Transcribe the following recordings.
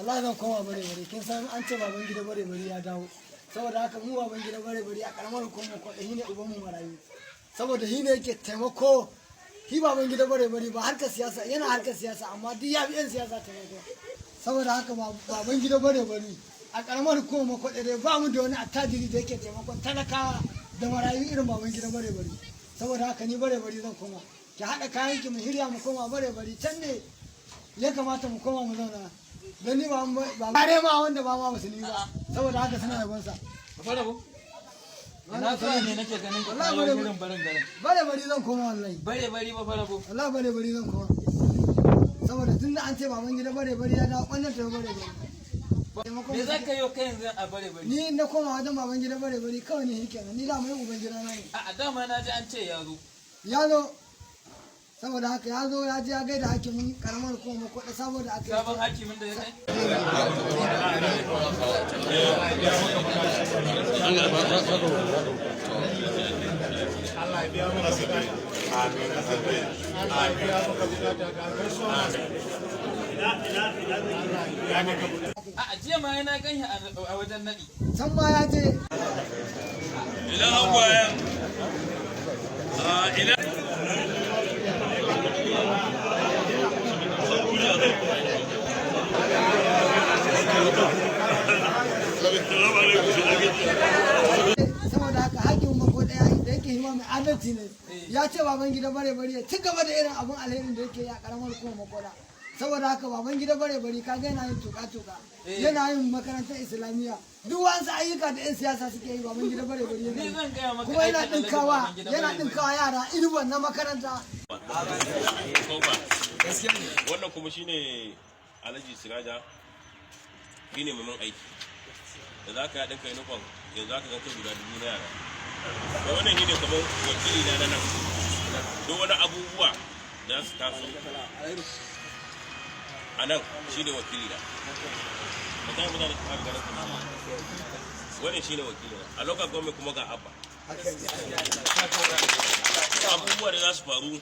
wallahi zan koma bare bare kin san an ce baban gida bare bare ya dawo saboda haka mu baban gida bare bare a karamar hukumar kwaɗa shi ne uban mu marayu saboda shi ne yake taimako shi baban gida bare bare ba harkar siyasa yana harkar siyasa amma duk ya fi yan siyasa taimako saboda haka baban gida bare bare a karamar hukumar kwaɗa dai ba mu da wani attajiri da yake taimakon talakawa da marayu irin baban gida bare bare saboda haka ni bare bare zan koma ki haɗa kayan ki mu hirya mu koma bare bare can ne ya kamata mu koma mu zauna don ni ba bare ma wanda ba ma musulmi ba saboda haka suna yabon sa fara ko na fara ne nake ganin ka wallahi irin barin garin bare bare zan koma wallahi bare ba fara ko wallahi bare bare zan koma saboda tunda an ce baban gida bare bare ya dawo wannan ta bare bare me za ka yi kai yanzu a bare bare ni na koma wajen baban gida bare bare kawai ne yake ni da mai uban gida na ne a dama na ji an ce ya zo saboda haka ya zo ya je ya gaida hakimin karamar kuma kwaɗa saboda aka sabon hakimin da ya kai a jiya ma yana ganshi a wajen naɗi can ma ya je idan an bayan idan saboda haka hakimin mako daya da yake hima mai adalci ne ya ce baban gida bare bare ya ci gaba da irin abun alherin da yake yi a karamar kuma makoda saboda haka baban gida bare bare ka ga yana yin tuka yana yin makarantar islamiyya duk wasu ayyuka da yan siyasa suke yi baban gida bare bare kuma yana dinkawa yara irban na makaranta wannan kuma shine Alhaji Siraja shine mai aiki da za ka yi ɗinka uniform yanzu za ka zanta guda 2,000 na yara da wannan shine kamar wakili na nan duk wani abubuwa da su taso a nan shine wakili na mutane mutane su fara ganin kuma wannan shine wakili na a local government kuma ga abba abubuwa da za su faru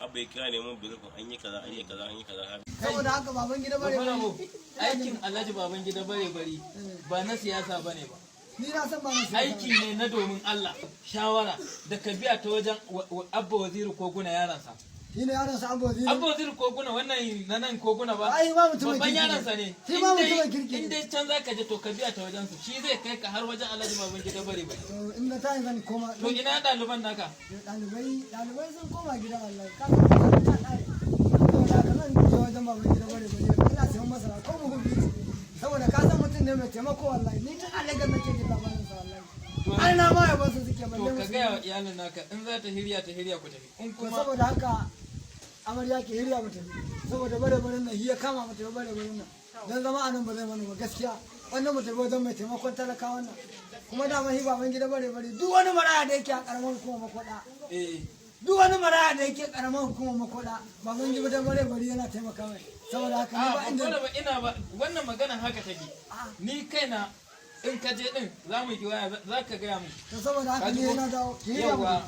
abba ya kira neman birkin an yi kaza an yi kaza an yi kaza saboda haka baban gida bare bare aikin Alhaji baban gida bare bare ba na siyasa bane ba ni na san ba na siyasa aiki ne na domin Allah shawara da ka biya ta wajen abba waziri koguna yaransa shi ne yaransa abba waziri koguna wannan na nan koguna ba ai ma mutumin babban yaransa ne shi ma mutumin kirki in dai can zaka je to ka biya ta wajen su shi zai kai ka har wajen Alhaji baban gida bare bare to in da tayi zan koma to ina ɗaliban naka ɗalibai sun koma gida wallahi ka ta dare saboda ka zan je wajen baban gida bare bare ina sayan masara ko mu gobe saboda ka san mutum ne mai taimako wallahi ni tun alagar nake ji labarin sa wallahi ai na ma yabo su suke balle to ka ga wa iyalin naka in za ta hirya ku tafi in kuma saboda haka amarya ke hirya mu tafi saboda bare barin nan hiya kama mu tafi bare barin nan dan zama anan ba zai mana ba gaskiya wannan mu tafi wajen mai taimakon talakawa wannan kuma da mai baban gida bare bare duk wani maraya da yake a karamar hukumar makoda duk wani maraya da yake karamar hukumar makoda baban gida bare bare yana taimaka mai saboda haka ni ba inda ba ina ba wannan maganan haka take ni kaina in ka je din za mu yi waya za ka gaya mu to saboda haka ni yana dawo ki hada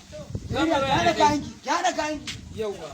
yauwa kayanki yauwa